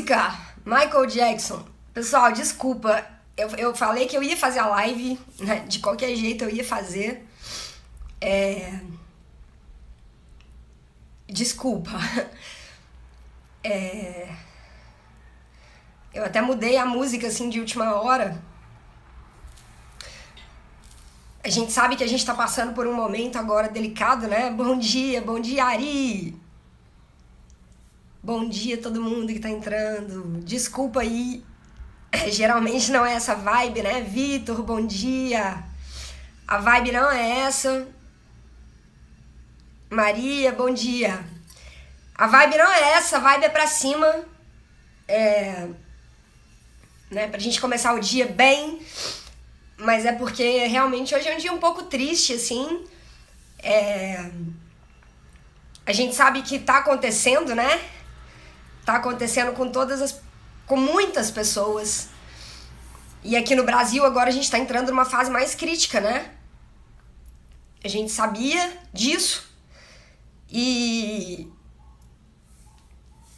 música, Michael Jackson. Pessoal, desculpa, eu falei que eu ia fazer a live, né? De qualquer jeito eu ia fazer. Desculpa. Eu até mudei a música, assim, de última hora. A gente sabe que a gente tá passando por um momento agora delicado, né? Bom dia, Ari! Bom dia todo mundo que tá entrando. Desculpa aí. Geralmente não é essa vibe, né? Vitor, bom dia. A vibe não é essa. Maria, bom dia. A vibe não é essa, a vibe é pra cima. Né? Pra gente começar o dia bem. Mas é porque realmente hoje é um dia um pouco triste, assim. A gente sabe que tá acontecendo, né? Tá acontecendo com muitas pessoas. E aqui no Brasil agora a gente tá entrando numa fase mais crítica, né? A gente sabia disso.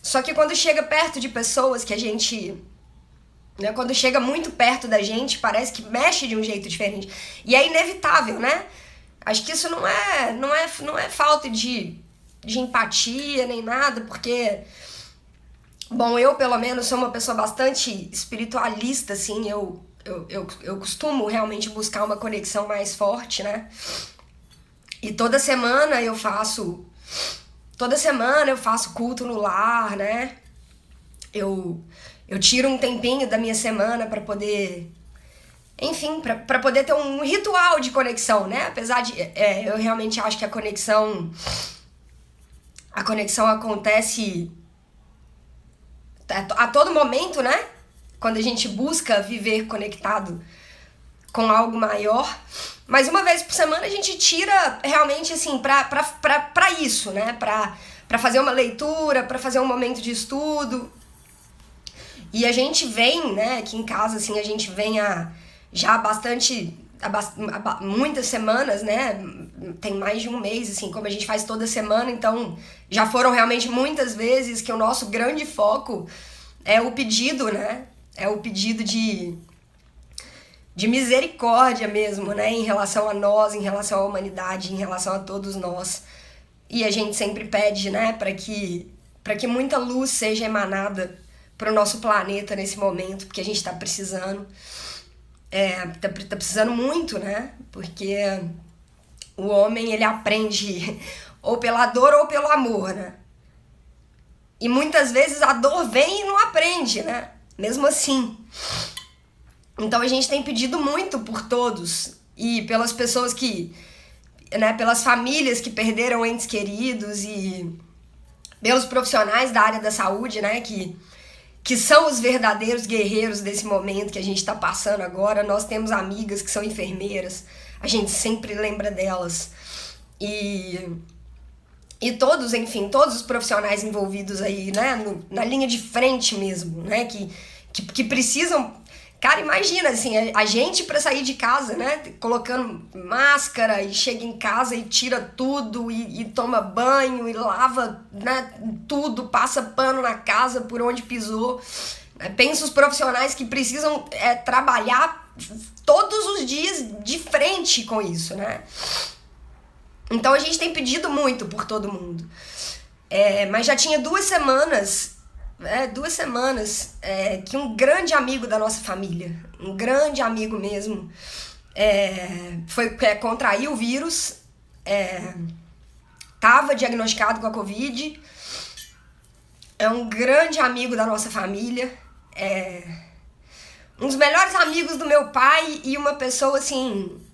Só que quando chega perto de pessoas que a gente... né, quando chega muito perto da gente, parece que mexe de um jeito diferente. E é inevitável, né? Acho que isso não é falta de empatia nem nada, porque... Bom, eu pelo menos sou uma pessoa bastante espiritualista, assim, eu costumo realmente buscar uma conexão mais forte, né? E toda semana eu faço culto no lar, né? Eu tiro um tempinho da minha semana pra poder... Enfim, pra poder ter um ritual de conexão, né? Apesar de... eu realmente acho que a conexão acontece a todo momento, né? Quando a gente busca viver conectado com algo maior. Mas uma vez por semana a gente tira realmente, assim, pra isso, né? Pra fazer uma leitura, pra fazer um momento de estudo. E a gente vem, né? Aqui em casa, assim, a gente vem muitas semanas, né? Tem mais de um mês, assim, como a gente faz toda semana, então já foram realmente muitas vezes que o nosso grande foco é o pedido, né? É o pedido de misericórdia mesmo, né? Em relação a nós, em relação à humanidade, em relação a todos nós. E a gente sempre pede, né? Para que muita luz seja emanada para o nosso planeta nesse momento, porque a gente tá precisando. Tá precisando muito, né? Porque o homem, ele aprende ou pela dor ou pelo amor, né? E muitas vezes a dor vem e não aprende, né? Mesmo assim. Então a gente tem pedido muito por todos e pelas pessoas que, né, pelas famílias que perderam entes queridos e pelos profissionais da área da saúde, né, que são os verdadeiros guerreiros desse momento que a gente tá passando agora. Nós temos amigas que são enfermeiras, a gente sempre lembra delas. E todos, enfim, todos os profissionais envolvidos aí, né, na linha de frente mesmo, né, que precisam... Cara, imagina, assim, a gente pra sair de casa, né, colocando máscara e chega em casa e tira tudo e toma banho e lava, né, tudo, passa pano na casa por onde pisou. Pensa os profissionais que precisam trabalhar todos os dias de frente com isso, né. Então a gente tem pedido muito por todo mundo. Mas já tinha 2 semanas... 2 semanas que um grande amigo da nossa família, um grande amigo mesmo, contraiu o vírus, estava diagnosticado com a Covid, é um grande amigo da nossa família, um dos melhores amigos do meu pai e uma pessoa assim...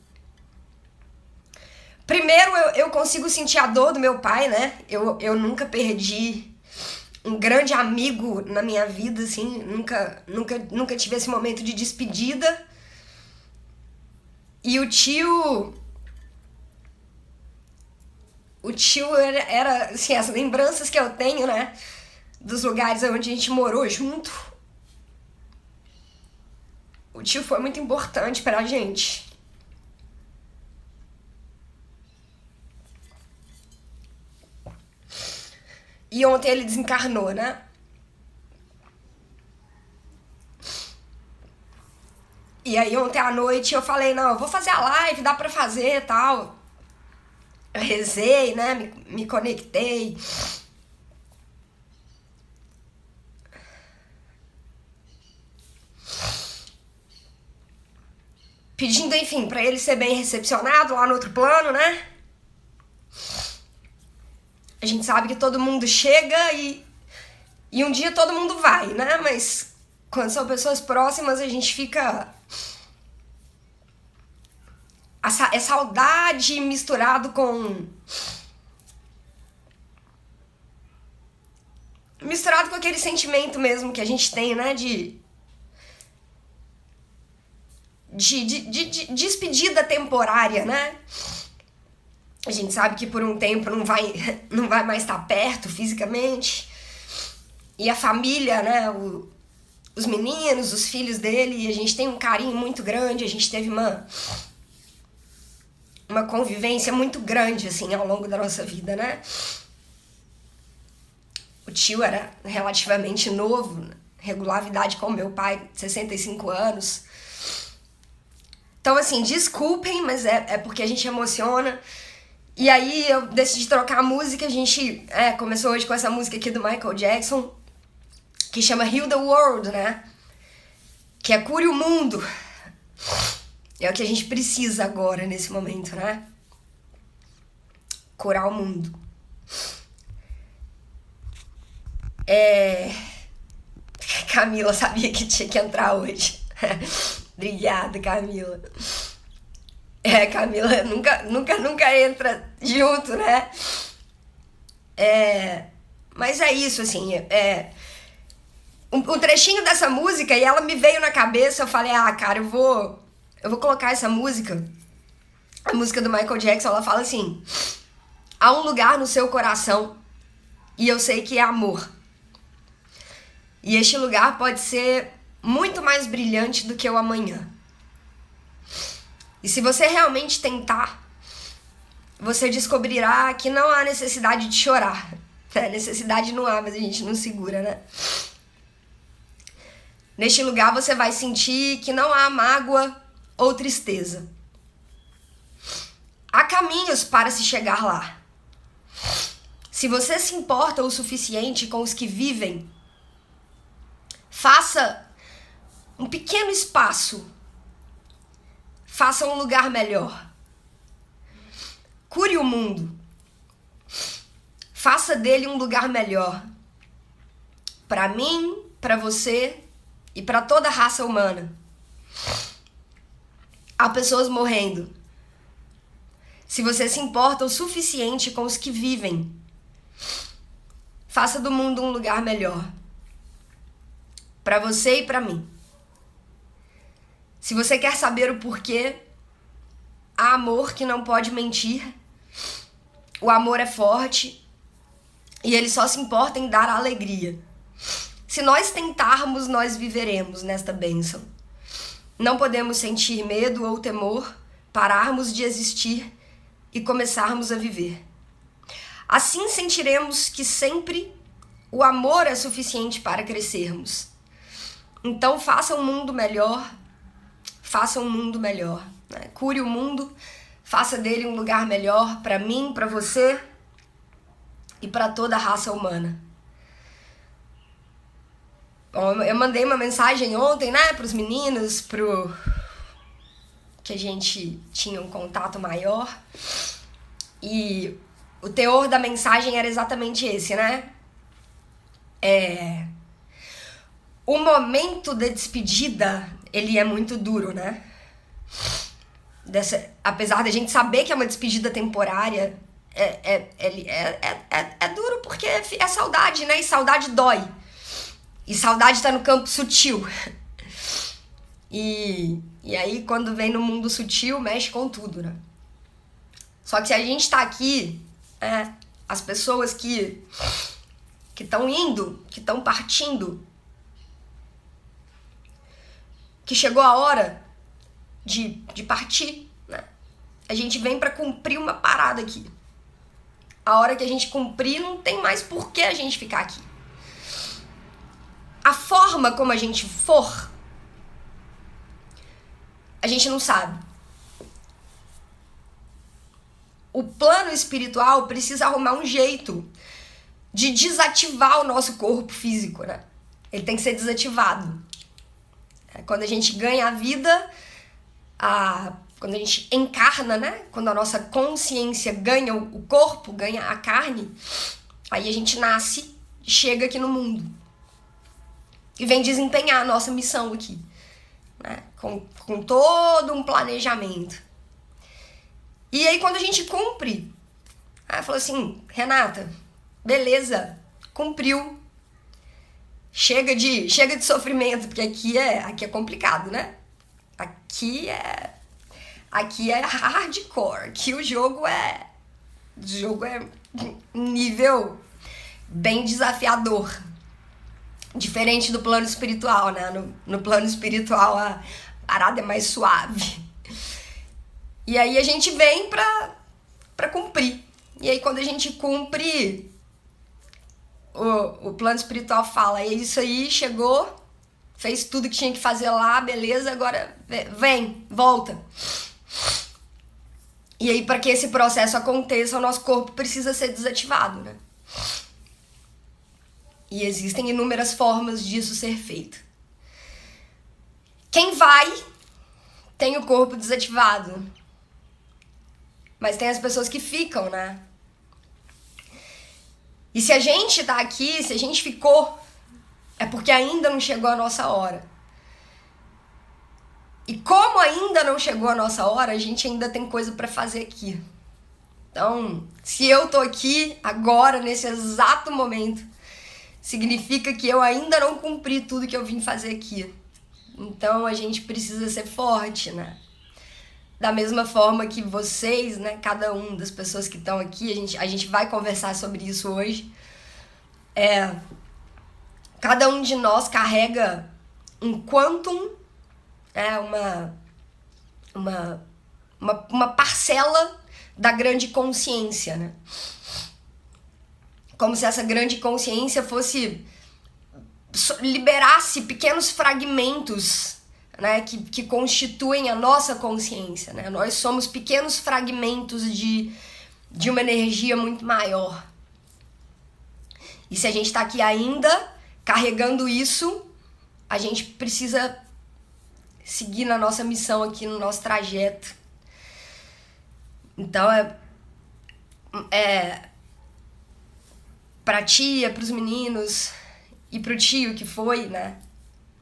Primeiro eu consigo sentir a dor do meu pai, né? Eu nunca perdi um grande amigo na minha vida, assim, nunca tive esse momento de despedida. E o tio era assim, as lembranças que eu tenho, né, dos lugares onde a gente morou junto. O tio foi muito importante pra gente. E ontem ele desencarnou, né? E aí ontem à noite eu falei, não, eu vou fazer a live, dá pra fazer e tal. Eu rezei, né, me conectei. Pedindo, enfim, pra ele ser bem recepcionado lá no outro plano, né? A gente sabe que todo mundo chega e um dia todo mundo vai, né? Mas quando são pessoas próximas, a gente fica... É saudade misturado com... Misturado com aquele sentimento mesmo que a gente tem, né? De despedida temporária, né? A gente sabe que por um tempo não vai mais estar perto fisicamente. E a família, né? Os meninos, os filhos dele, a gente tem um carinho muito grande, a gente teve uma convivência muito grande, assim, ao longo da nossa vida, né? O tio era relativamente novo, regulava a idade com meu pai, 65 anos. Então, assim, desculpem, mas é porque a gente emociona. E aí eu decidi trocar a música, a gente começou hoje com essa música aqui do Michael Jackson, que chama Heal the World, né? Que é Cure o Mundo. É o que a gente precisa agora, nesse momento, né? Curar o mundo. Camila sabia que tinha que entrar hoje. Obrigada, Camila. Camila nunca entra junto, né? Mas é isso, assim, um trechinho dessa música e ela me veio na cabeça, eu falei, cara, eu vou colocar essa música, a música do Michael Jackson, ela fala assim, há um lugar no seu coração e eu sei que é amor. E este lugar pode ser muito mais brilhante do que o amanhã. E se você realmente tentar, você descobrirá que não há necessidade de chorar. Necessidade não há, mas a gente não segura, né? Neste lugar você vai sentir que não há mágoa ou tristeza. Há caminhos para se chegar lá. Se você se importa o suficiente com os que vivem, faça um pequeno espaço. Faça um lugar melhor. Cure o mundo. Faça dele um lugar melhor. Para mim, para você e para toda a raça humana. Há pessoas morrendo. Se você se importa o suficiente com os que vivem, faça do mundo um lugar melhor. Para você e para mim. Se você quer saber o porquê, há amor que não pode mentir. O amor é forte e ele só se importa em dar alegria. Se nós tentarmos, nós viveremos nesta bênção. Não podemos sentir medo ou temor, pararmos de existir e começarmos a viver. Assim sentiremos que sempre o amor é suficiente para crescermos. Então faça um mundo melhor. Faça um mundo melhor, né? Cure o mundo, faça dele um lugar melhor para mim, para você e para toda a raça humana. Bom, eu mandei uma mensagem ontem, né, para os meninos, que a gente tinha um contato maior, e o teor da mensagem era exatamente esse, né? O momento da despedida, ele é muito duro, né? Apesar da gente saber que é uma despedida temporária, é duro porque é saudade, né? E saudade dói. E saudade tá no campo sutil. E aí, quando vem no mundo sutil, mexe com tudo, né? Só que se a gente tá aqui, as pessoas que estão indo, que estão partindo, que chegou a hora de partir, né? A gente vem pra cumprir uma parada aqui. A hora que a gente cumprir, não tem mais por que a gente ficar aqui. A forma como a gente for, A gente não sabe. O plano espiritual precisa arrumar um jeito de desativar o nosso corpo físico, né? Ele tem que ser desativado. Quando a gente ganha a vida, quando a gente encarna, né? Quando a nossa consciência ganha o corpo, ganha a carne, aí a gente nasce, chega aqui no mundo e vem desempenhar a nossa missão aqui, né? Com todo um planejamento. E aí quando a gente cumpre, aí falou assim, Renata, beleza, cumpriu. Chega de sofrimento, porque aqui é complicado, né? Aqui é hardcore, aqui o jogo é nível bem desafiador. Diferente do plano espiritual, né? No plano espiritual a parada é mais suave. E aí a gente vem pra cumprir. E aí quando a gente cumpre, o plano espiritual fala, é isso aí, chegou, fez tudo que tinha que fazer lá, beleza, agora vem, volta. E aí para que esse processo aconteça, o nosso corpo precisa ser desativado, né? E existem inúmeras formas disso ser feito. Quem vai tem o corpo desativado. Mas tem as pessoas que ficam, né? E se a gente tá aqui, se a gente ficou, é porque ainda não chegou a nossa hora. E como ainda não chegou a nossa hora, a gente ainda tem coisa pra fazer aqui. Então, se eu tô aqui agora, nesse exato momento, significa que eu ainda não cumpri tudo que eu vim fazer aqui. Então a gente precisa ser forte, né? Da mesma forma que vocês, né, cada um das pessoas que estão aqui, a gente vai conversar sobre isso hoje. Cada um de nós carrega um quantum, uma parcela da grande consciência, né? Como se essa grande consciência liberasse pequenos fragmentos, né, que constituem a nossa consciência, né? Nós somos pequenos fragmentos de uma energia muito maior. E se a gente está aqui ainda carregando isso, a gente precisa seguir na nossa missão aqui, no nosso trajeto. Então pra tia, pros meninos e pro tio que foi, né?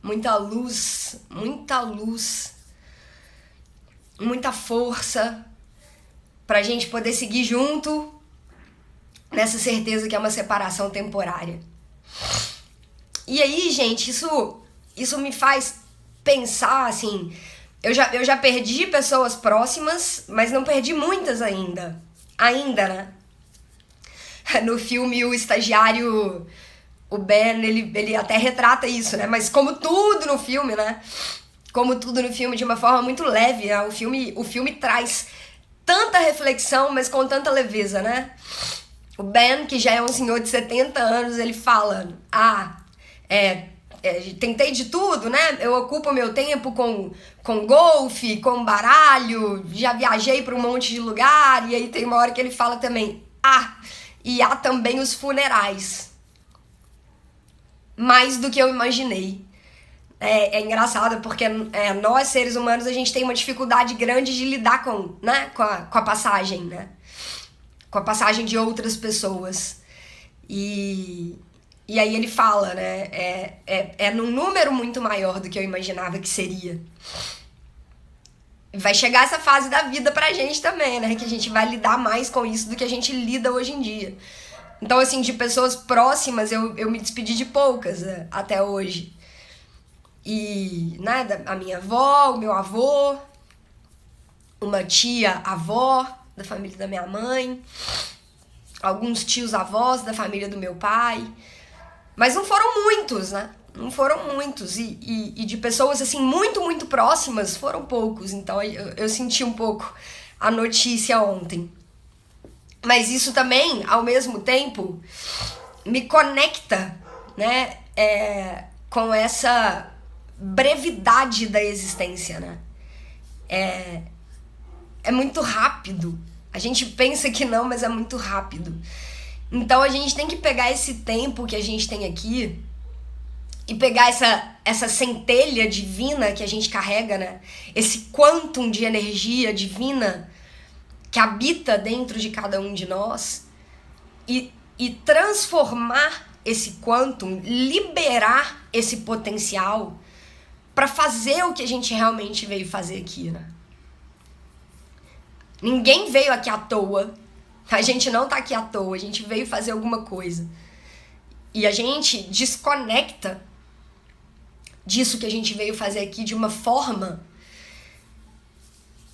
Muita luz, muita força pra gente poder seguir junto nessa certeza que é uma separação temporária. E aí, gente, isso me faz pensar, assim, eu já perdi pessoas próximas, mas não perdi muitas ainda, né? No filme, o estagiário, o Ben, ele até retrata isso, né? Mas como tudo no filme, né? Como tudo no filme, de uma forma muito leve, né? O filme traz tanta reflexão, mas com tanta leveza, né? O Ben, que já é um senhor de 70 anos, ele fala, tentei de tudo, né? Eu ocupo meu tempo com golfe, com baralho, já viajei para um monte de lugar, e aí tem uma hora que ele fala também, e há também os funerais. Mais do que eu imaginei. É engraçado porque nós, seres humanos, a gente tem uma dificuldade grande de lidar com a passagem, né? Com a passagem de outras pessoas. E aí ele fala, né? É num número muito maior do que eu imaginava que seria. Vai chegar essa fase da vida pra gente também, né? Que a gente vai lidar mais com isso do que a gente lida hoje em dia. Então, assim, de pessoas próximas, eu me despedi de poucas, né, até hoje. E, né, a minha avó, o meu avô, uma tia-avó da família da minha mãe, alguns tios-avós da família do meu pai. Mas não foram muitos, né? Não foram muitos. E de pessoas, assim, muito, muito próximas, foram poucos. Então, eu senti um pouco a notícia ontem. Mas isso também, ao mesmo tempo, me conecta, né, com essa brevidade da existência, né? É muito rápido. A gente pensa que não, mas é muito rápido. Então a gente tem que pegar esse tempo que a gente tem aqui e pegar essa centelha divina que a gente carrega, né? Esse quantum de energia divina que habita dentro de cada um de nós e transformar esse quantum, liberar esse potencial para fazer o que a gente realmente veio fazer aqui, né? Ninguém veio aqui à toa. A gente não tá aqui à toa, a gente veio fazer alguma coisa. E a gente desconecta disso que a gente veio fazer aqui de uma forma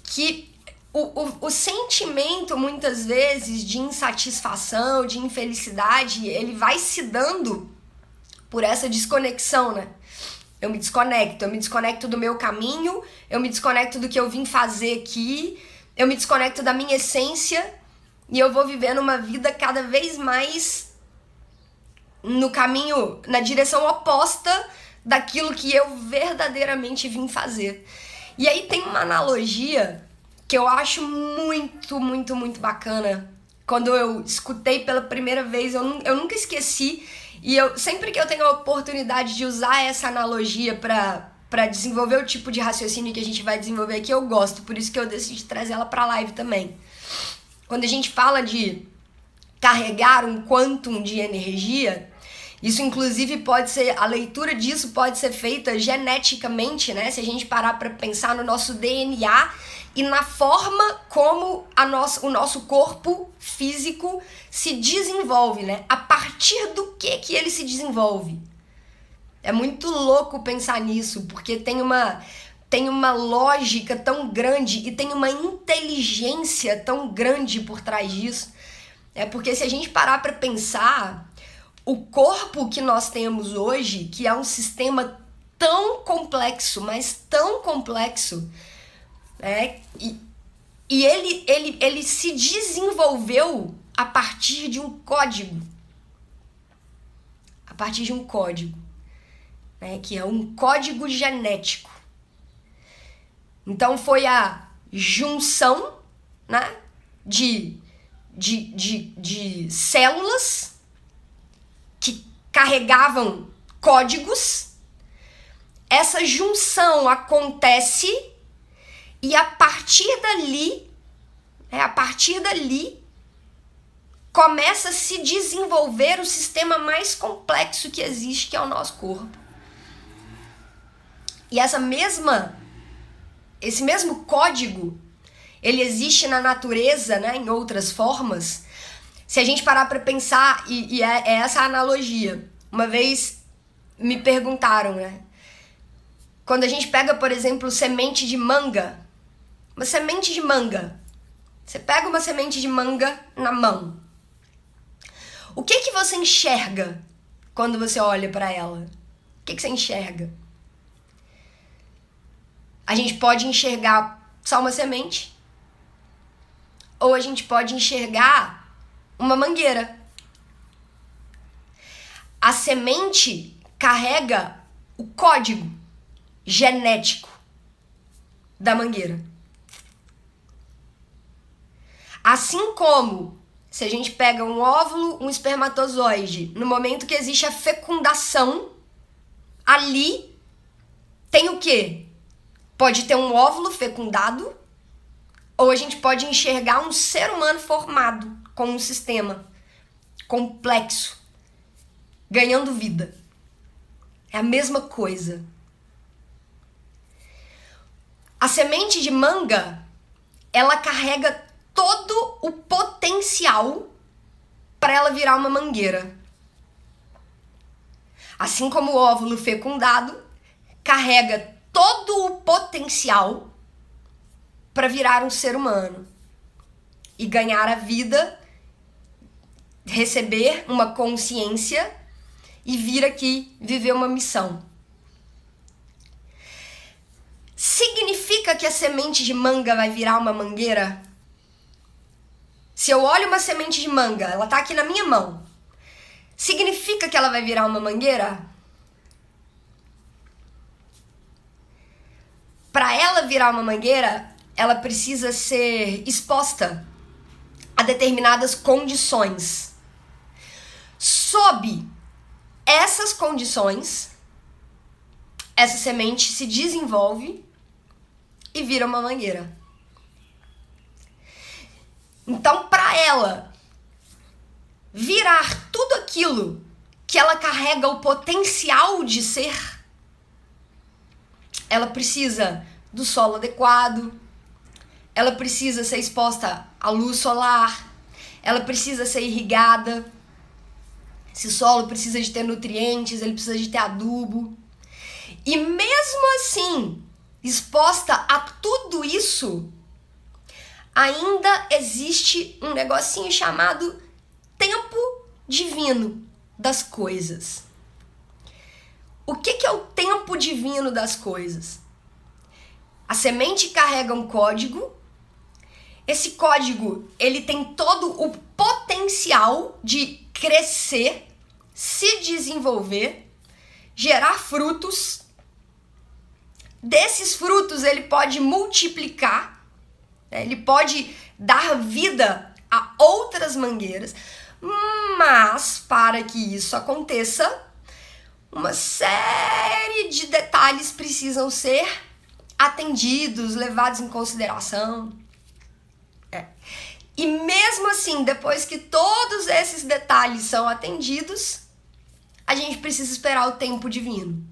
que o sentimento, muitas vezes, de insatisfação, de infelicidade, ele vai se dando por essa desconexão, né? Eu me desconecto do meu caminho, eu me desconecto do que eu vim fazer aqui, eu me desconecto da minha essência e eu vou vivendo uma vida cada vez mais no caminho, na direção oposta daquilo que eu verdadeiramente vim fazer. E aí tem uma analogia que eu acho muito, muito, muito bacana. Quando eu escutei pela primeira vez, eu nunca esqueci. E sempre que eu tenho a oportunidade de usar essa analogia para desenvolver o tipo de raciocínio que a gente vai desenvolver aqui, eu gosto. Por isso que eu decidi trazer ela pra live também. Quando a gente fala de carregar um quantum de energia, isso inclusive pode ser, a leitura disso pode ser feita geneticamente, né? Se a gente parar para pensar no nosso DNA e na forma como o nosso corpo físico se desenvolve, né? A partir do que ele se desenvolve. É muito louco pensar nisso, porque tem uma lógica tão grande e tem uma inteligência tão grande por trás disso. Porque se a gente parar para pensar, o corpo que nós temos hoje, que é um sistema tão complexo, mas tão complexo, e ele se desenvolveu a partir de um código. A partir de um código, né? Que é um código genético. Então foi a junção, né, de células que carregavam códigos. Essa junção acontece e a partir dali começa a se desenvolver o sistema mais complexo que existe, que é o nosso corpo. E esse mesmo código, ele existe na natureza, né, em outras formas. Se a gente parar para pensar, e é essa a analogia. Uma vez me perguntaram, né? Quando a gente pega, por exemplo, semente de manga, uma semente de manga, você pega uma semente de manga na mão. O que você enxerga quando você olha para ela? O que você enxerga? A gente pode enxergar só uma semente, ou a gente pode enxergar uma mangueira. A semente carrega o código genético da mangueira. Assim como, se a gente pega um óvulo, um espermatozoide, no momento que existe a fecundação, ali tem o quê? Pode ter um óvulo fecundado, ou a gente pode enxergar um ser humano formado com um sistema complexo, ganhando vida. É a mesma coisa. A semente de manga, ela carrega todo o potencial para ela virar uma mangueira. Assim como o óvulo fecundado carrega todo o potencial para virar um ser humano e ganhar a vida, receber uma consciência e vir aqui viver uma missão. Significa que a semente de manga vai virar uma mangueira? Se eu olho uma semente de manga, ela tá aqui na minha mão, significa que ela vai virar uma mangueira? Para ela virar uma mangueira, ela precisa ser exposta a determinadas condições. Sob essas condições, essa semente se desenvolve e vira uma mangueira. Então, para ela virar tudo aquilo que ela carrega o potencial de ser, ela precisa do solo adequado, ela precisa ser exposta à luz solar, ela precisa ser irrigada. Esse solo precisa de ter nutrientes, ele precisa de ter adubo. E mesmo assim, exposta a tudo isso, ainda existe um negocinho chamado tempo divino das coisas. O que é o tempo divino das coisas? A semente carrega um código. Esse código, ele tem todo o potencial de crescer, se desenvolver, gerar frutos. Desses frutos, ele pode multiplicar, né? Ele pode dar vida a outras mangueiras, mas para que isso aconteça, uma série de detalhes precisam ser atendidos, levados em consideração. E mesmo assim, depois que todos esses detalhes são atendidos, a gente precisa esperar o tempo divino.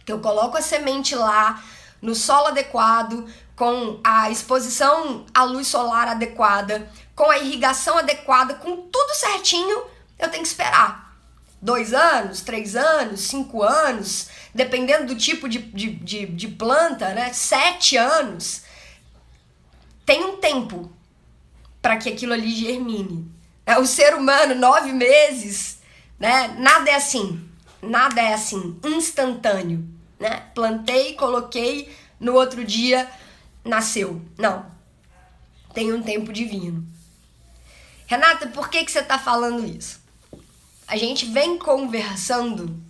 Que eu coloco a semente lá, no solo adequado, com a exposição à luz solar adequada, com a irrigação adequada, com tudo certinho, eu tenho que esperar. 2 anos, 3 anos, 5 anos, dependendo do tipo de planta, né? 7 anos. Tem um tempo para que aquilo ali germine. O ser humano, 9 meses, né? Nada é assim, instantâneo, né? Plantei, coloquei, no outro dia nasceu. Não, tem um tempo divino. Renata, por que você está falando isso? A gente vem conversando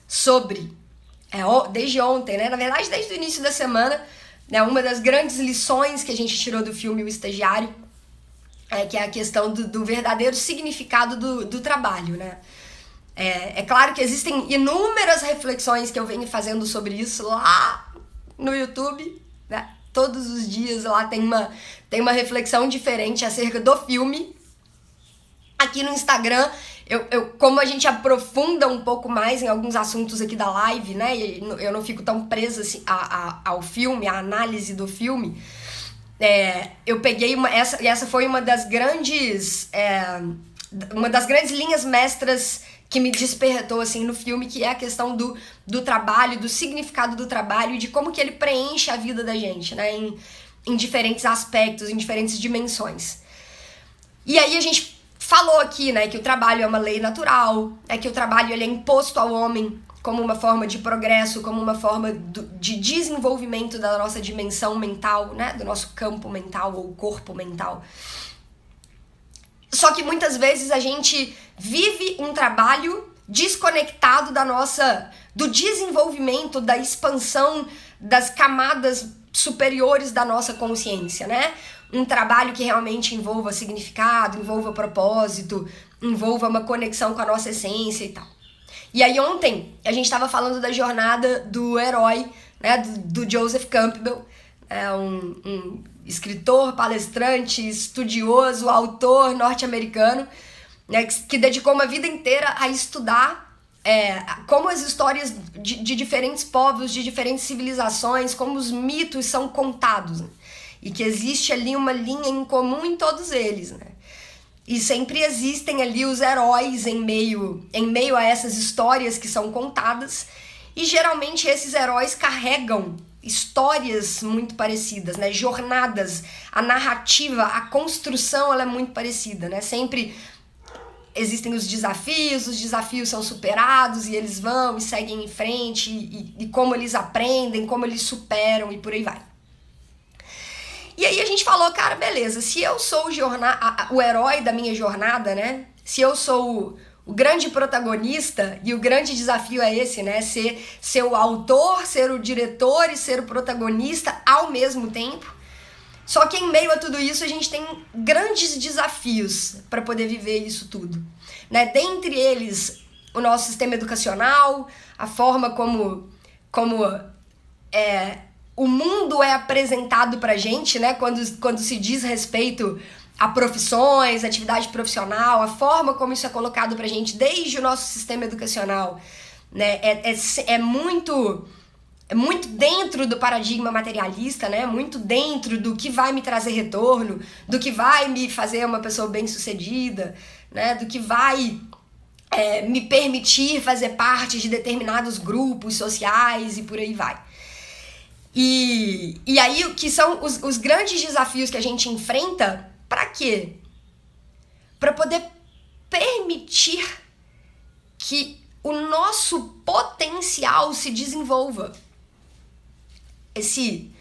sobre, desde ontem, né? Na verdade, desde o início da semana, né? Uma das grandes lições que a gente tirou do filme O Estagiário, que é a questão do verdadeiro significado do trabalho, né? É claro que existem inúmeras reflexões que eu venho fazendo sobre isso lá no YouTube, né? Todos os dias lá tem uma reflexão diferente acerca do filme. Aqui no Instagram, como a gente aprofunda um pouco mais em alguns assuntos aqui da live, né? Eu não fico tão presa assim, ao filme, à análise do filme. Eu peguei essa foi uma das grandes linhas mestras que me despertou assim no filme, que é a questão do trabalho, do significado do trabalho e de como que ele preenche a vida da gente, né? Em diferentes aspectos, em diferentes dimensões. E aí a gente falou aqui, né, que o trabalho é uma lei natural, que o trabalho ele é imposto ao homem como uma forma de progresso, como uma forma de desenvolvimento da nossa dimensão mental, né, do nosso campo mental ou corpo mental. Só que muitas vezes a gente vive um trabalho desconectado do desenvolvimento, da expansão das camadas superiores da nossa consciência, né? Um trabalho que realmente envolva significado, envolva propósito, envolva uma conexão com a nossa essência e tal. E aí ontem a gente estava falando da jornada do herói, né, do Joseph Campbell, um escritor, palestrante, estudioso, autor norte-americano, né, que dedicou uma vida inteira a estudar como as histórias de diferentes povos, de diferentes civilizações, como os mitos são contados, né? E que existe ali uma linha em comum em todos eles, né? E sempre existem ali os heróis em meio a essas histórias que são contadas, e geralmente esses heróis carregam histórias muito parecidas, né? Jornadas, a narrativa, a construção, ela é muito parecida, né? Sempre existem os desafios são superados e eles vão e seguem em frente, e como eles aprendem, como eles superam e por aí vai. E aí a gente falou, cara, beleza, se eu sou o herói da minha jornada, né? Se eu sou o grande protagonista, e o grande desafio é esse, né? Ser o autor, ser o diretor e ser o protagonista ao mesmo tempo. Só que em meio a tudo isso a gente tem grandes desafios para poder viver isso tudo, né? Dentre eles, o nosso sistema educacional, a forma como o mundo é apresentado pra gente, né? Quando se diz respeito a profissões, atividade profissional, a forma como isso é colocado pra gente desde o nosso sistema educacional, né? É muito dentro do paradigma materialista, né? Muito dentro do que vai me trazer retorno, do que vai me fazer uma pessoa bem-sucedida, né? Do que vai me permitir fazer parte de determinados grupos sociais e por aí vai. E aí, o que são os grandes desafios que a gente enfrenta, pra quê? Pra poder permitir que o nosso potencial se desenvolva. Esse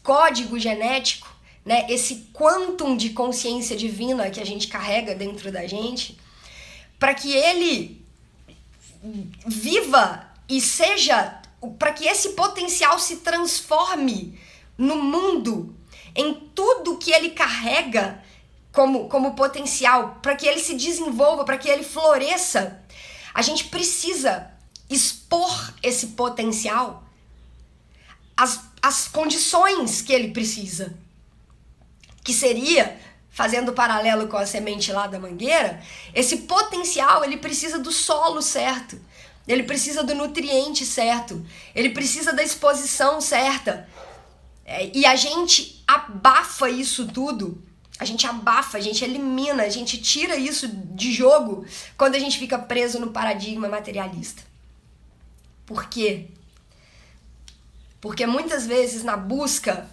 código genético, né? Esse quantum de consciência divina que a gente carrega dentro da gente, para que ele viva e seja, para que esse potencial se transforme no mundo, em tudo que ele carrega como potencial, para que ele se desenvolva, para que ele floresça, a gente precisa expor esse potencial às condições que ele precisa, que seria, fazendo paralelo com a semente lá da mangueira, esse potencial, ele precisa do solo certo, ele precisa do nutriente certo, ele precisa da exposição certa. E a gente abafa isso tudo, a gente elimina, a gente tira isso de jogo quando a gente fica preso no paradigma materialista. Por quê? Porque muitas vezes na busca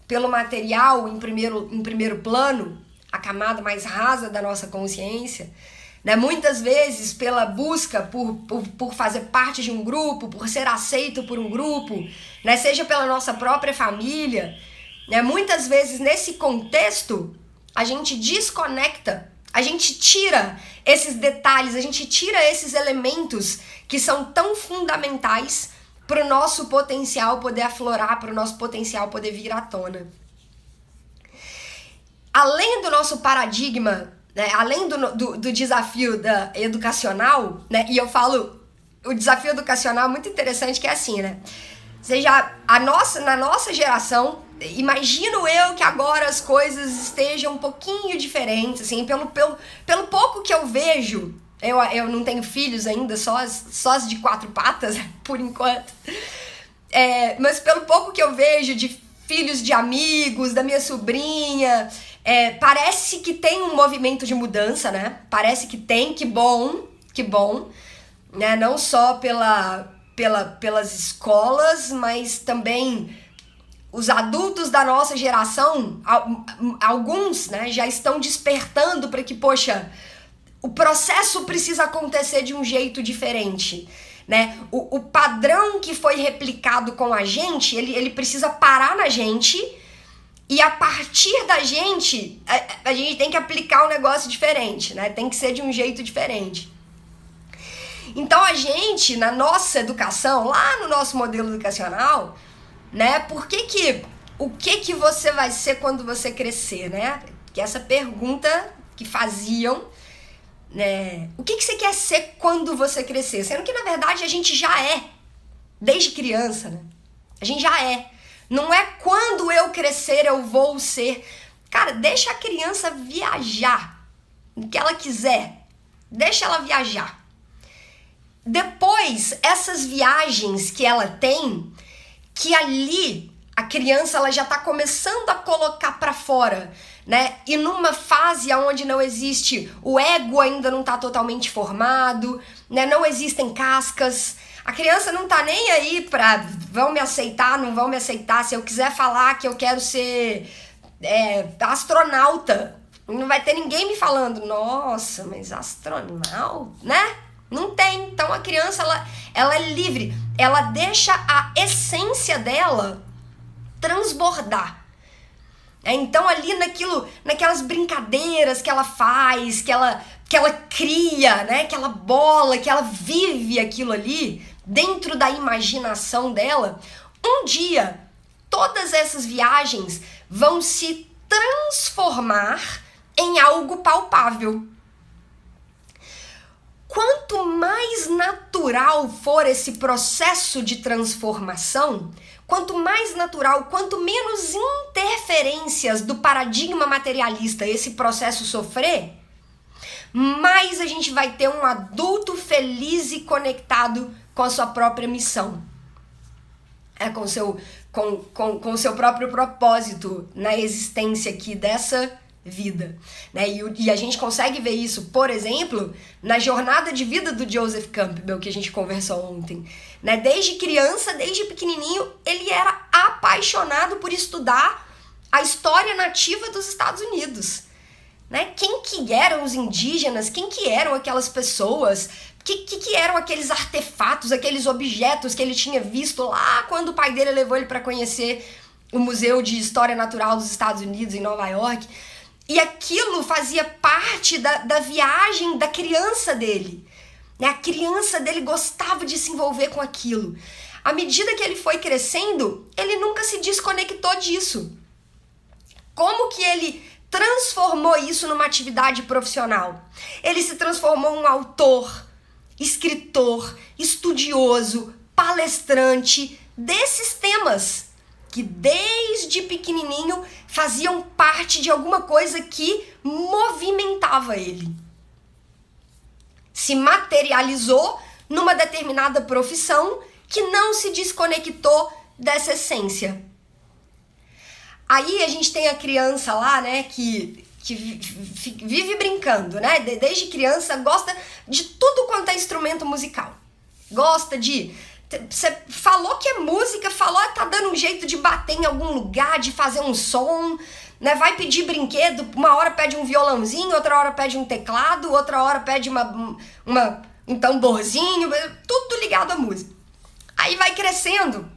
pelo material em primeiro plano, a camada mais rasa da nossa consciência, né? Muitas vezes pela busca por fazer parte de um grupo, por ser aceito por um grupo, né? Seja pela nossa própria família, né? Muitas vezes nesse contexto a gente desconecta, a gente tira esses detalhes, a gente tira esses elementos que são tão fundamentais para o nosso potencial poder aflorar, para o nosso potencial poder vir à tona. Além do nosso paradigma, né, além do desafio educacional, né, e eu falo, o desafio educacional é muito interessante, que é assim, né? Na nossa geração, imagino eu que agora as coisas estejam um pouquinho diferentes, assim, pelo pouco que eu vejo. Eu não tenho filhos ainda, só as de 4 patas, por enquanto. Mas pelo pouco que eu vejo de filhos de amigos, da minha sobrinha, parece que tem um movimento de mudança, né? Parece que tem, que bom, né? Não só pelas escolas, mas também os adultos da nossa geração, alguns, né, já estão despertando para que, poxa, o processo precisa acontecer de um jeito diferente, né? O padrão que foi replicado com a gente, ele precisa parar na gente, e a partir da gente, a gente tem que aplicar um negócio diferente, né? Tem que ser de um jeito diferente. Então a gente, na nossa educação, lá no nosso modelo educacional, né? O que você vai ser quando você crescer, né? Que essa pergunta que faziam, né? O que você quer ser quando você crescer? Sendo que, na verdade, a gente já é, desde criança, né? A gente já é. Não é quando eu crescer eu vou ser. Cara, deixa a criança viajar o que ela quiser. Deixa ela viajar. Depois, essas viagens que ela tem, que ali a criança ela já está começando a colocar para fora, né? E numa fase onde não existe, o ego ainda não está totalmente formado, né? Não existem cascas. A criança não tá nem aí pra vão me aceitar, não vão me aceitar. Se eu quiser falar que eu quero ser astronauta, não vai ter ninguém me falando, nossa, mas astronauta, né? Não tem. Então a criança, ela é livre. Ela deixa a essência dela transbordar. Então ali naquelas brincadeiras que ela faz, que que ela cria, né? Que ela bola, que ela vive aquilo ali dentro da imaginação dela, um dia todas essas viagens vão se transformar em algo palpável. Quanto mais natural for esse processo de transformação, quanto mais natural, quanto menos interferências do paradigma materialista esse processo sofrer, mais a gente vai ter um adulto feliz e conectado com a sua própria missão. Com o seu próprio propósito na existência aqui dessa vida, né? E a gente consegue ver isso, por exemplo, na jornada de vida do Joseph Campbell, que a gente conversou ontem, né? Desde criança, desde pequenininho, ele era apaixonado por estudar a história nativa dos Estados Unidos, né? Quem que eram os indígenas, quem que eram aquelas pessoas, que eram aqueles artefatos, aqueles objetos que ele tinha visto lá quando o pai dele levou ele para conhecer o Museu de História Natural dos Estados Unidos em Nova York. E aquilo fazia parte da viagem da criança dele. A criança dele gostava de se envolver com aquilo. À medida que ele foi crescendo, ele nunca se desconectou disso. Como que ele transformou isso numa atividade profissional? Ele se transformou em um autor, escritor, estudioso, palestrante desses temas que desde pequenininho faziam parte de alguma coisa que movimentava ele. Se materializou numa determinada profissão que não se desconectou dessa essência. Aí a gente tem a criança lá, né, que vive brincando, né? Desde criança gosta de tudo quanto é instrumento musical. Gosta de... Você falou que é música, falou que tá dando um jeito de bater em algum lugar, de fazer um som, né? Vai pedir brinquedo, uma hora pede um violãozinho, outra hora pede um teclado, outra hora pede um tamborzinho, tudo ligado à música. Aí vai crescendo,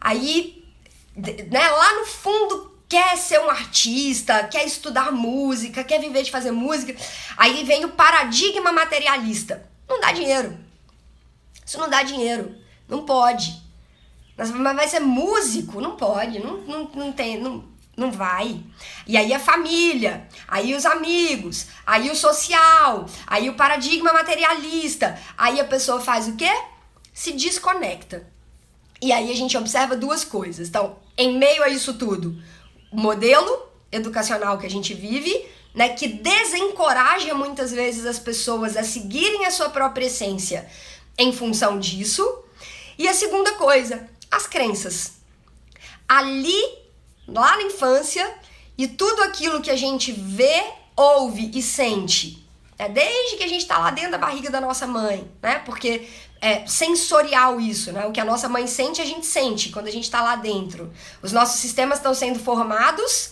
aí, né, lá no fundo quer ser um artista, quer estudar música, quer viver de fazer música. Aí vem o paradigma materialista. Não dá dinheiro. Isso não dá dinheiro. Não pode. Mas vai ser músico? Não pode. Não vai. E aí a família, aí os amigos, aí o social, aí o paradigma materialista. Aí a pessoa faz o quê? Se desconecta. E aí a gente observa duas coisas. Então, em meio a isso tudo, o modelo educacional que a gente vive, né, que desencoraja muitas vezes as pessoas a seguirem a sua própria essência em função disso. E a segunda coisa, as crenças. Ali, lá na infância, e tudo aquilo que a gente vê, ouve e sente, né, desde que a gente está lá dentro da barriga da nossa mãe, né, porque é sensorial isso, né, o que a nossa mãe sente, a gente sente quando a gente está lá dentro. Os nossos sistemas estão sendo formados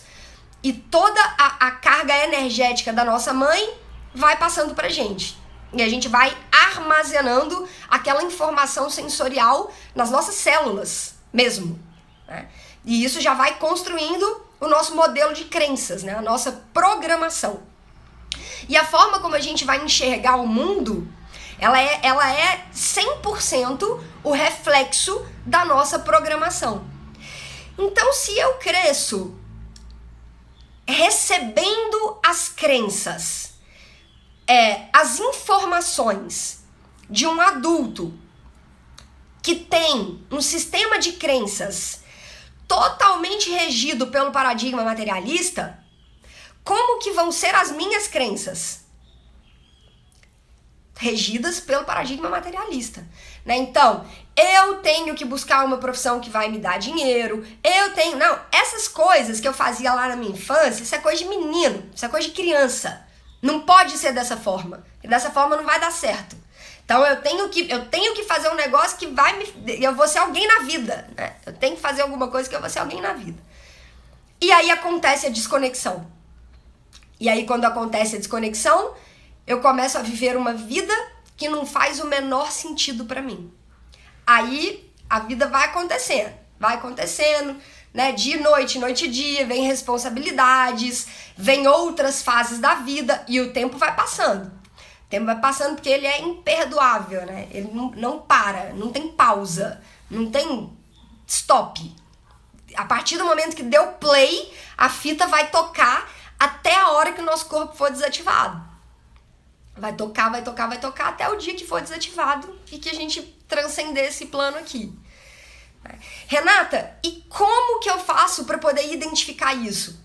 e toda a carga energética da nossa mãe vai passando pra gente. E a gente vai armazenando aquela informação sensorial nas nossas células mesmo, né? E isso já vai construindo o nosso modelo de crenças, né? A nossa programação. E a forma como a gente vai enxergar o mundo, ela é 100% o reflexo da nossa programação. Então, se eu cresço recebendo as crenças, as informações de um adulto que tem um sistema de crenças totalmente regido pelo paradigma materialista, como que vão ser as minhas crenças? Regidas pelo paradigma materialista, né? Então, eu tenho que buscar uma profissão que vai me dar dinheiro, não, essas coisas que eu fazia lá na minha infância, isso é coisa de menino, isso é coisa de criança. Não pode ser dessa forma, porque dessa forma não vai dar certo. Então eu tenho que fazer um negócio que eu vou ser alguém na vida, né? Eu tenho que fazer alguma coisa que eu vou ser alguém na vida. E aí acontece a desconexão. E aí quando acontece a desconexão, eu começo a viver uma vida que não faz o menor sentido pra mim. Aí a vida vai acontecendo, né? Dia e noite, noite e dia, vem responsabilidades, vem outras fases da vida e o tempo vai passando. O tempo vai passando porque ele é imperdoável, né? Ele não para, não tem pausa, não tem stop. A partir do momento que deu play, a fita vai tocar até a hora que o nosso corpo for desativado. Vai tocar, vai tocar, vai tocar até o dia que for desativado e que a gente transcender esse plano aqui. Renata, e como que eu faço para poder identificar isso?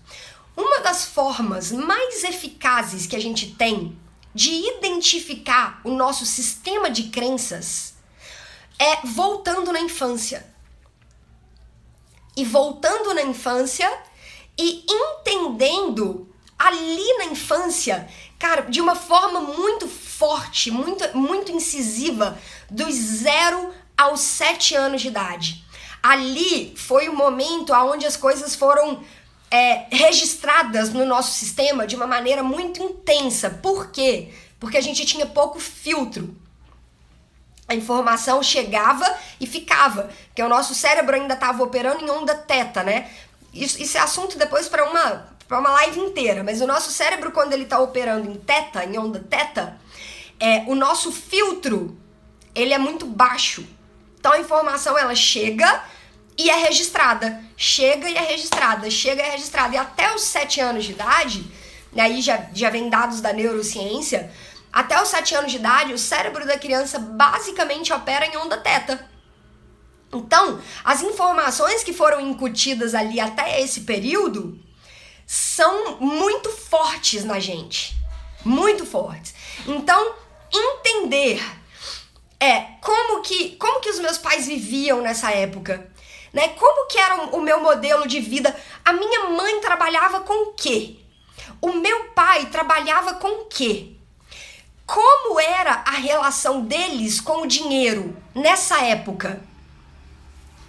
Uma das formas mais eficazes que a gente tem de identificar o nosso sistema de crenças é voltando na infância. E voltando na infância e entendendo ali na infância, cara, de uma forma muito forte, muito incisiva, dos 0 aos 7 anos de idade. Ali foi o momento onde as coisas foram registradas no nosso sistema de uma maneira muito intensa. Por quê? Porque a gente tinha pouco filtro. A informação chegava e ficava, porque o nosso cérebro ainda estava operando em onda teta, né? Isso é assunto depois para uma live inteira, mas o nosso cérebro, quando ele está operando em teta, em onda teta, o nosso filtro, ele é muito baixo. Então a informação, ela chega e é registrada, chega e é registrada, chega e é registrada. E até os 7 anos de idade, aí já vem dados da neurociência, até os 7 anos de idade, o cérebro da criança basicamente opera em onda teta. Então, as informações que foram incutidas ali até esse período são muito fortes na gente. Muito fortes. Então, entender como que os meus pais viviam nessa época, né? Como que era o meu modelo de vida? A minha mãe trabalhava com o quê? O meu pai trabalhava com o quê? Como era a relação deles com o dinheiro nessa época?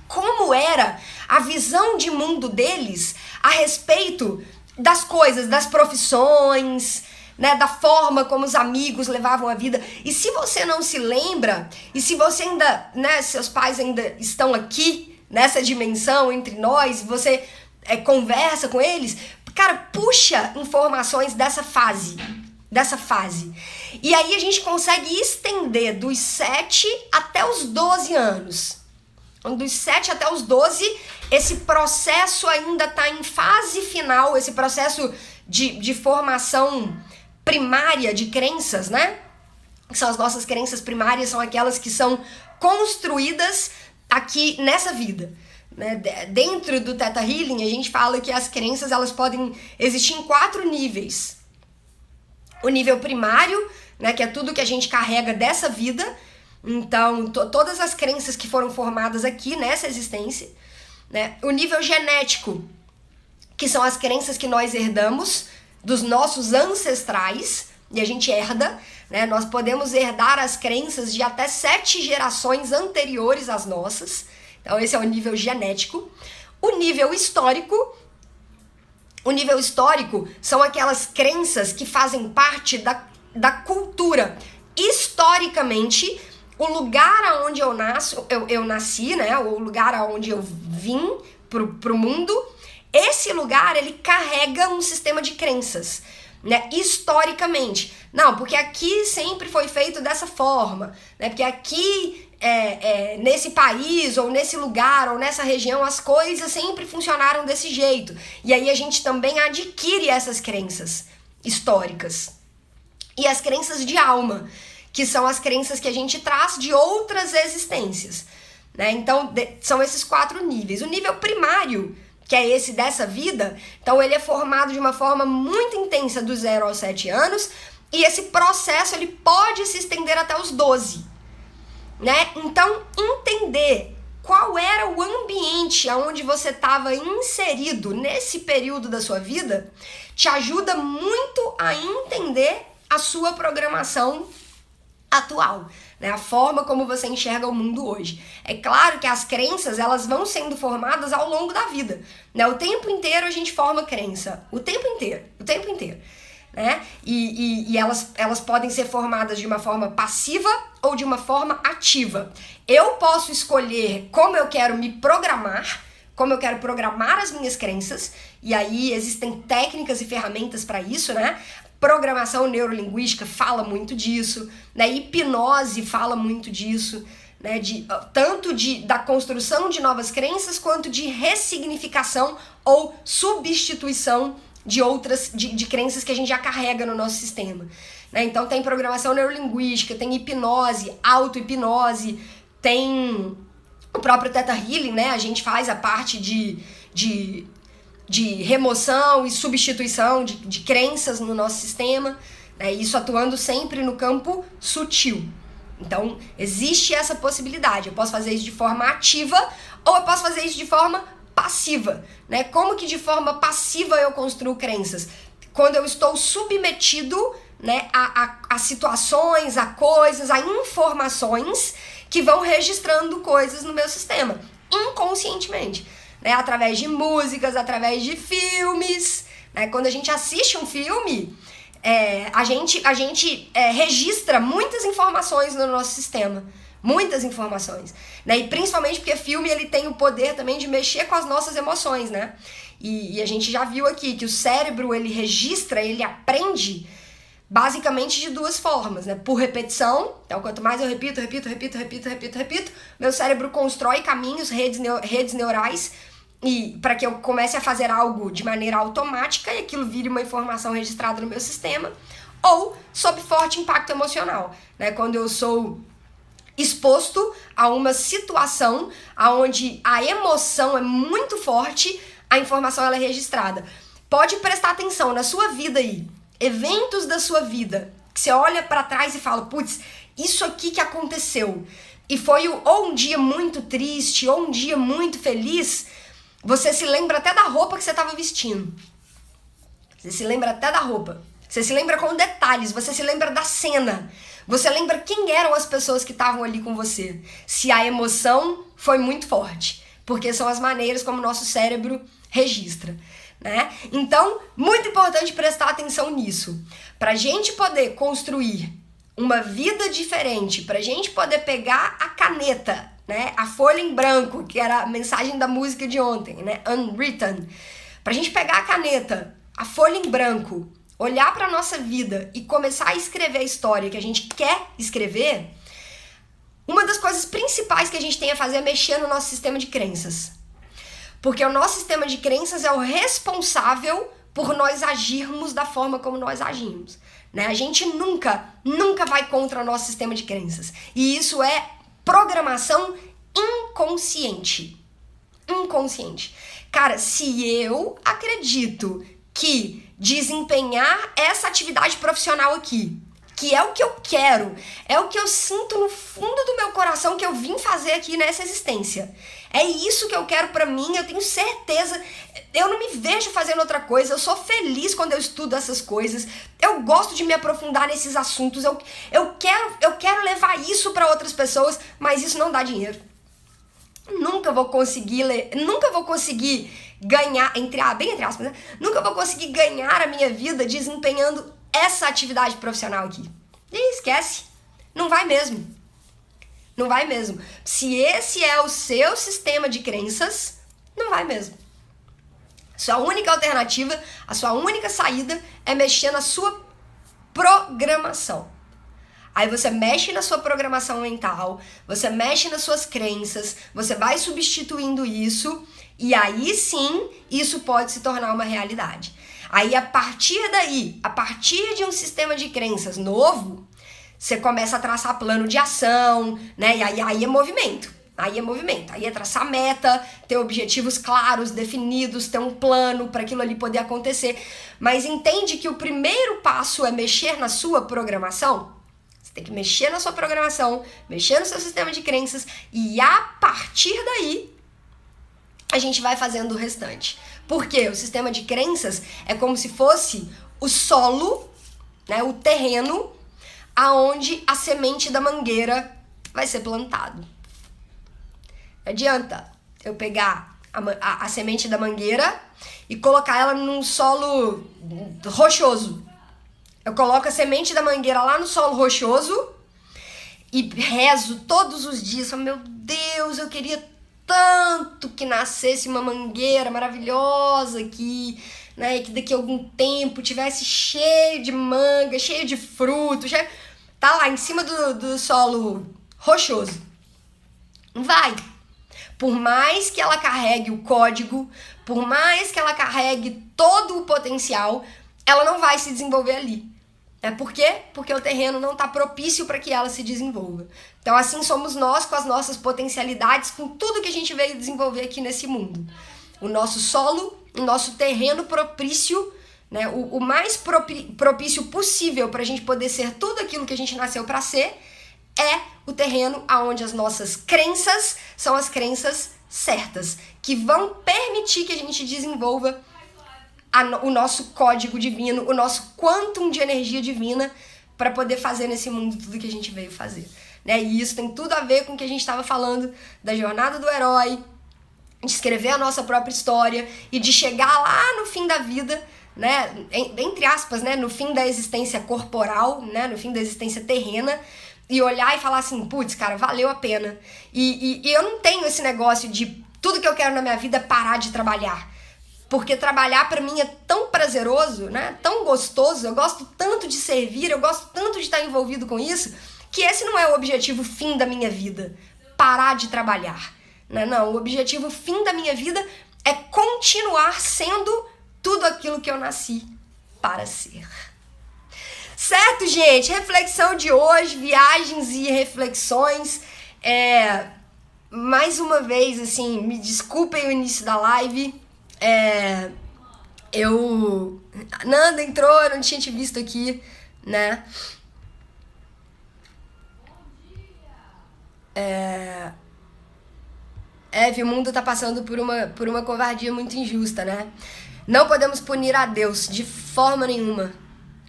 Como era a visão de mundo deles a respeito das coisas, das profissões, né, da forma como os amigos levavam a vida? E se você não se lembra, e se você ainda, né, seus pais ainda estão aqui, nessa dimensão entre nós, você conversa com eles, cara, puxa informações dessa fase. E aí a gente consegue estender dos 7 até os 12 anos. Dos 7 até os 12, esse processo ainda está em fase final, esse processo de formação primária de crenças, né? Que são as nossas crenças primárias, são aquelas que são construídas aqui nessa vida. Né? Dentro do Theta Healing, a gente fala que as crenças, elas podem existir em 4 níveis. O nível primário, né, que é tudo que a gente carrega dessa vida. Então, todas as crenças que foram formadas aqui nessa existência, né? O nível genético, que são as crenças que nós herdamos dos nossos ancestrais, e a gente herda, né? Nós podemos herdar as crenças de até 7 gerações anteriores às nossas. Então, esse é o nível genético. O nível histórico são aquelas crenças que fazem parte da cultura. Historicamente, o lugar onde eu nasci, né? O lugar onde eu vim pro mundo, esse lugar, ele carrega um sistema de crenças, né? Historicamente. Não, porque aqui sempre foi feito dessa forma, né? Porque aqui, nesse país, ou nesse lugar, ou nessa região, as coisas sempre funcionaram desse jeito. E aí a gente também adquire essas crenças históricas. E as crenças de alma, que são as crenças que a gente traz de outras existências, né? Então, são esses 4 níveis. O nível primário, que é esse dessa vida, então ele é formado de uma forma muito intensa dos 0 aos 7 anos, e esse processo ele pode se estender até os 12, né? Então, entender qual era o ambiente onde você estava inserido nesse período da sua vida te ajuda muito a entender a sua programação atual, né? A forma como você enxerga o mundo hoje. É claro que as crenças, elas vão sendo formadas ao longo da vida, né? O tempo inteiro a gente forma crença, o tempo inteiro, né? E elas podem ser formadas de uma forma passiva ou de uma forma ativa. Eu posso escolher como eu quero me programar, como eu quero programar as minhas crenças, e aí existem técnicas e ferramentas para isso, né? Programação neurolinguística fala muito disso, né? Hipnose fala muito disso, né? Tanto da construção de novas crenças, quanto de ressignificação ou substituição de outras, de crenças que a gente já carrega no nosso sistema, né? Então tem programação neurolinguística, tem hipnose, auto-hipnose, tem o próprio Theta Healing, né? A gente faz a parte de remoção e substituição de crenças no nosso sistema, né? Isso atuando sempre no campo sutil. Então, existe essa possibilidade. Eu posso fazer isso de forma ativa ou eu posso fazer isso de forma passiva, né? Como que de forma passiva eu construo crenças? Quando eu estou submetido, né, a situações, a coisas, a informações que vão registrando coisas no meu sistema, inconscientemente, né? Através de músicas, através de filmes, né? Quando a gente assiste um filme, a gente registra muitas informações no nosso sistema, muitas informações, né? E principalmente porque filme ele tem o poder também de mexer com as nossas emoções, né? E a gente já viu aqui que o cérebro ele registra, ele aprende basicamente de duas formas, né? Por repetição, então quanto mais eu repito, meu cérebro constrói caminhos, redes neurais, e para que eu comece a fazer algo de maneira automática e aquilo vire uma informação registrada no meu sistema, ou sob forte impacto emocional, né? Quando eu sou exposto a uma situação onde a emoção é muito forte, a informação ela é registrada. Pode prestar atenção na sua vida aí, eventos da sua vida, que você olha para trás e fala, putz, isso aqui que aconteceu, e foi ou um dia muito triste, ou um dia muito feliz, você se lembra até da roupa que você estava vestindo. Você se lembra até da roupa. Você se lembra com detalhes, você se lembra da cena. Você lembra quem eram as pessoas que estavam ali com você. Se a emoção foi muito forte. Porque são as maneiras como o nosso cérebro registra, né? Então, muito importante prestar atenção nisso. Pra gente poder construir uma vida diferente, pra gente poder pegar a caneta, né, a folha em branco, que era a mensagem da música de ontem, né, Unwritten. Pra gente pegar a caneta, a folha em branco, olhar pra nossa vida e começar a escrever a história que a gente quer escrever, uma das coisas principais que a gente tem a fazer é mexer no nosso sistema de crenças. Porque o nosso sistema de crenças é o responsável por nós agirmos da forma como nós agimos, né? A gente nunca vai contra o nosso sistema de crenças. E isso é programação inconsciente. Inconsciente. Cara, se eu acredito que desempenhar essa atividade profissional aqui, que é o que eu quero, é o que eu sinto no fundo do meu coração que eu vim fazer aqui nessa existência, é isso que eu quero pra mim, eu tenho certeza, eu não me vejo fazendo outra coisa, eu sou feliz quando eu estudo essas coisas, eu gosto de me aprofundar nesses assuntos, eu quero levar isso pra outras pessoas, mas isso não dá dinheiro. Nunca vou conseguir ganhar, bem entre aspas, né? Nunca vou conseguir ganhar a minha vida desempenhando essa atividade profissional aqui. E esquece. Não vai mesmo. Não vai mesmo. Se esse é o seu sistema de crenças, não vai mesmo. Sua única alternativa, a sua única saída é mexer na sua programação. Aí você mexe na sua programação mental, você mexe nas suas crenças, você vai substituindo isso, e aí sim, isso pode se tornar uma realidade. Aí a partir daí, a partir de um sistema de crenças novo, você começa a traçar plano de ação, né? E aí é movimento. Aí é traçar meta, ter objetivos claros, definidos, ter um plano para aquilo ali poder acontecer. Mas entende que o primeiro passo é mexer na sua programação? Você tem que mexer na sua programação, mexer no seu sistema de crenças e a partir daí a gente vai fazendo o restante. Porque o sistema de crenças é como se fosse o solo, né, o terreno aonde a semente da mangueira vai ser plantado. Não adianta eu pegar a semente da mangueira e colocar ela num solo rochoso. Eu coloco a semente da mangueira lá no solo rochoso e rezo todos os dias. Meu Deus, eu queria tanto que nascesse uma mangueira maravilhosa aqui, né? E que daqui a algum tempo tivesse cheio de manga, cheio de fruto, tá lá em cima do solo rochoso. Não vai. Por mais que ela carregue o código, por mais que ela carregue todo o potencial, ela não vai se desenvolver ali. Por quê? Porque o terreno não está propício para que ela se desenvolva. Então assim somos nós com as nossas potencialidades, com tudo que a gente veio desenvolver aqui nesse mundo. O nosso solo, o nosso terreno propício, né, o mais propício possível para a gente poder ser tudo aquilo que a gente nasceu para ser, é o terreno onde as nossas crenças são as crenças certas, que vão permitir que a gente desenvolva o nosso código divino, o nosso quantum de energia divina para poder fazer nesse mundo tudo que a gente veio fazer. Né? E isso tem tudo a ver com o que a gente estava falando da jornada do herói, de escrever a nossa própria história e de chegar lá no fim da vida, né? Entre aspas, né? No fim da existência corporal, né? No fim da existência terrena, e olhar e falar assim, putz, cara, valeu a pena. E eu não tenho esse negócio de tudo que eu quero na minha vida é parar de trabalhar. Porque trabalhar pra mim é tão prazeroso, né? Tão gostoso, eu gosto tanto de servir, eu gosto tanto de estar envolvido com isso, que esse não é o objetivo fim da minha vida, parar de trabalhar. Né? Não, o objetivo fim da minha vida é continuar sendo tudo aquilo que eu nasci para ser. Certo, gente? Reflexão de hoje, viagens e reflexões. Mais uma vez, assim, me desculpem o início da live. Nanda entrou, eu não tinha te visto aqui, né? Eve, o mundo tá passando por uma covardia muito injusta, né? Não podemos punir a Deus de forma nenhuma.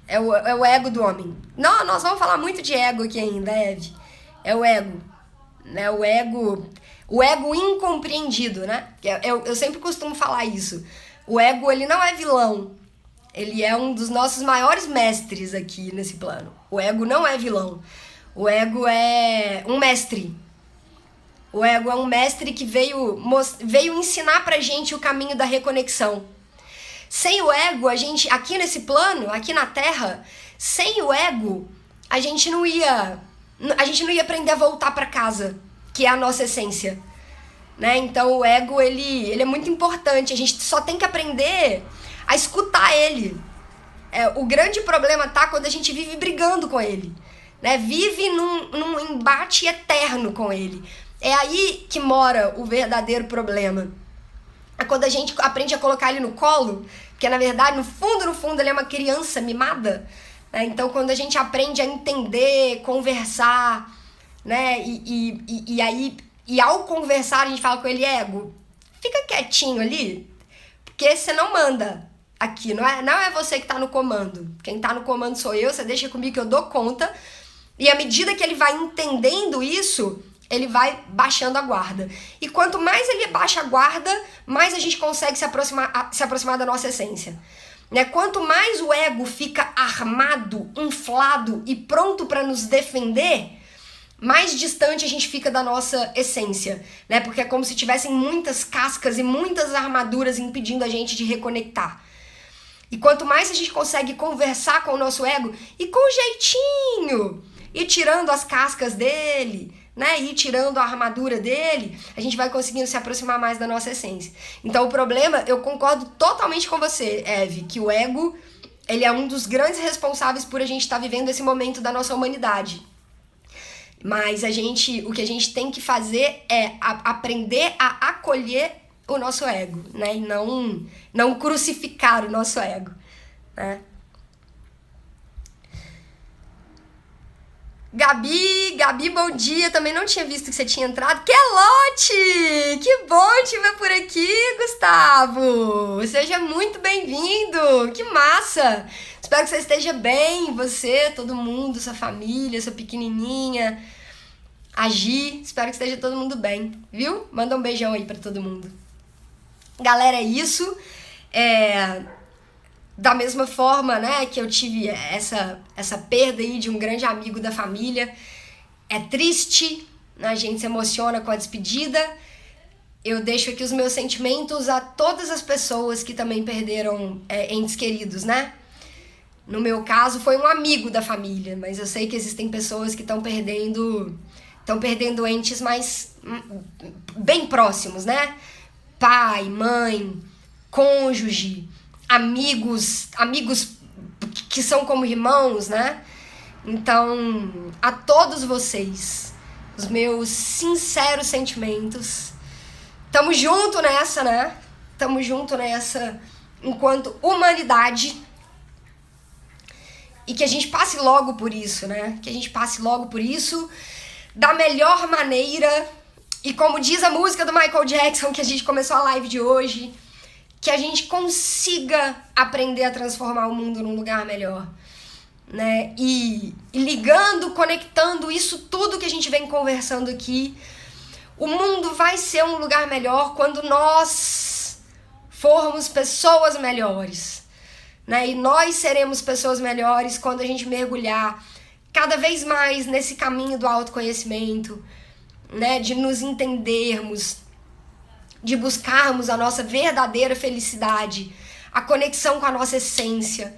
É o ego do homem. Não, nós vamos falar muito de ego aqui ainda, Eve. É o ego. Né? O ego incompreendido, né? Eu sempre costumo falar isso. O ego, ele não é vilão. Ele é um dos nossos maiores mestres aqui nesse plano. O ego não é vilão. O ego é um mestre. O ego é um mestre que veio ensinar pra gente o caminho da reconexão. Sem o ego, a gente, aqui nesse plano, aqui na Terra, sem o ego, a gente não ia aprender a voltar pra casa, que é a nossa essência. Né? Então o ego, ele é muito importante, a gente só tem que aprender a escutar ele. O grande problema tá quando a gente vive brigando com ele, né? Vive num embate eterno com ele. É aí que mora o verdadeiro problema. É quando a gente aprende a colocar ele no colo, porque na verdade, no fundo, ele é uma criança mimada. Né? Então, quando a gente aprende a entender, conversar, né? E ao conversar, a gente fala com ele, ego, fica quietinho ali, porque você não manda aqui, não é você que tá no comando. Quem tá no comando sou eu, você deixa comigo que eu dou conta. E à medida que ele vai entendendo isso, ele vai baixando a guarda. E quanto mais ele baixa a guarda, mais a gente consegue se aproximar da nossa essência. Né? Quanto mais o ego fica armado, inflado e pronto para nos defender, mais distante a gente fica da nossa essência. Né? Porque é como se tivessem muitas cascas e muitas armaduras impedindo a gente de reconectar. E quanto mais a gente consegue conversar com o nosso ego, e com jeitinho, e tirando as cascas dele, né, e tirando a armadura dele, a gente vai conseguindo se aproximar mais da nossa essência. Então o problema, eu concordo totalmente com você, Eve, que o ego, ele é um dos grandes responsáveis por a gente estar vivendo esse momento da nossa humanidade. Mas o que a gente tem que fazer é aprender a acolher o nosso ego, né, e não crucificar o nosso ego, né. Gabi, bom dia. Também não tinha visto que você tinha entrado. Kelote! Que bom te ver por aqui, Gustavo! Seja muito bem-vindo! Que massa! Espero que você esteja bem, você, todo mundo, sua família, sua pequenininha, a Gi. Espero que esteja todo mundo bem, viu? Manda um beijão aí pra todo mundo. Galera, é isso. Da mesma forma, né, que eu tive essa perda aí de um grande amigo da família, é triste, né, a gente se emociona com a despedida, eu deixo aqui os meus sentimentos a todas as pessoas que também perderam entes queridos, né? No meu caso, foi um amigo da família, mas eu sei que existem pessoas que estão perdendo entes mais bem próximos, né? Pai, mãe, cônjuge, amigos que são como irmãos, né? Então, a todos vocês, os meus sinceros sentimentos. Tamo junto nessa, né? Tamo junto nessa enquanto humanidade. E que a gente passe logo por isso, né? Que a gente passe logo por isso da melhor maneira. E como diz a música do Michael Jackson, que a gente começou a live de hoje, que a gente consiga aprender a transformar o mundo num lugar melhor, né? E ligando, conectando isso tudo que a gente vem conversando aqui, o mundo vai ser um lugar melhor quando nós formos pessoas melhores, né? E nós seremos pessoas melhores quando a gente mergulhar cada vez mais nesse caminho do autoconhecimento, né? De nos entendermos, de buscarmos a nossa verdadeira felicidade, a conexão com a nossa essência,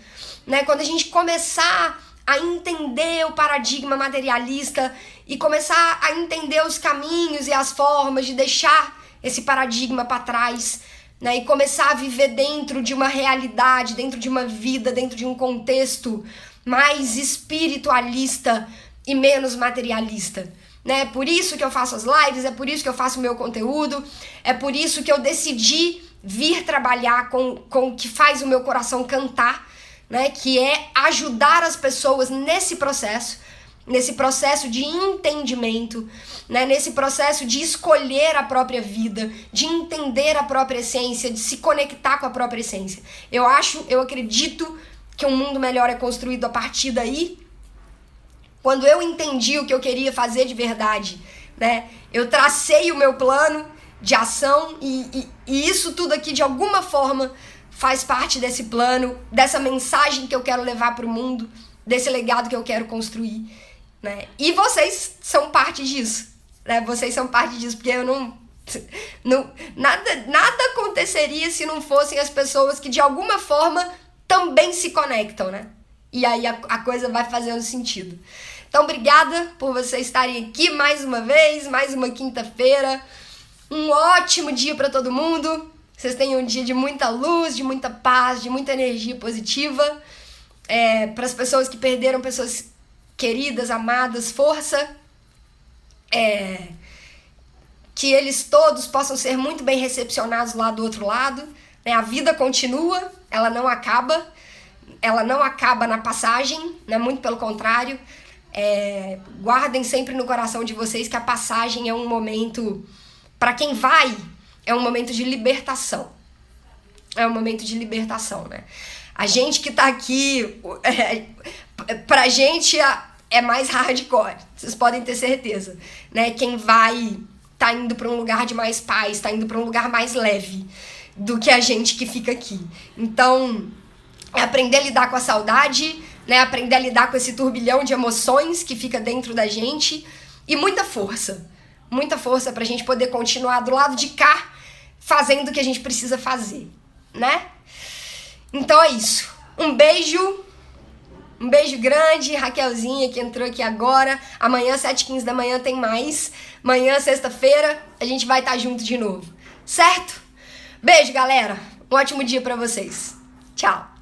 né? Quando a gente começar a entender o paradigma materialista e começar a entender os caminhos e as formas de deixar esse paradigma para trás, né? E começar a viver dentro de uma realidade, dentro de uma vida, dentro de um contexto mais espiritualista e menos materialista, né? É por isso que eu faço as lives, é por isso que eu faço o meu conteúdo, é por isso que eu decidi vir trabalhar com o que faz o meu coração cantar, né? Que é ajudar as pessoas nesse processo de entendimento, né? Nesse processo de escolher a própria vida, de entender a própria essência, de se conectar com a própria essência. Eu acredito que um mundo melhor é construído a partir daí. Quando eu entendi o que eu queria fazer de verdade, né? Eu tracei o meu plano de ação e isso tudo aqui de alguma forma faz parte desse plano, dessa mensagem que eu quero levar para o mundo, desse legado que eu quero construir, né? E vocês são parte disso, né? Vocês são parte disso, porque eu nada aconteceria se não fossem as pessoas que de alguma forma também se conectam, né? E aí a coisa vai fazendo sentido. Então, obrigada por vocês estarem aqui mais uma vez, mais uma quinta-feira. Um ótimo dia para todo mundo. Vocês tenham um dia de muita luz, de muita paz, de muita energia positiva. Para as pessoas que perderam pessoas queridas, amadas, força. Que eles todos possam ser muito bem recepcionados lá do outro lado, né? A vida continua, ela não acaba. Ela não acaba na passagem, né? Muito pelo contrário. Guardem sempre no coração de vocês que a passagem é um momento, para quem vai, é um momento de libertação. É um momento de libertação, né? A gente que tá aqui, pra gente é mais hardcore, vocês podem ter certeza, né? Quem vai tá indo pra um lugar de mais paz, tá indo pra um lugar mais leve do que a gente que fica aqui. Então, é aprender a lidar com a saudade, né? Aprender a lidar com esse turbilhão de emoções que fica dentro da gente e muita força pra gente poder continuar do lado de cá fazendo o que a gente precisa fazer, né? Então é isso. Um beijo grande, Raquelzinha que entrou aqui agora. Amanhã, 7h15 da manhã, tem mais. Amanhã, sexta-feira, a gente vai estar junto de novo, certo? Beijo, galera. Um ótimo dia pra vocês. Tchau.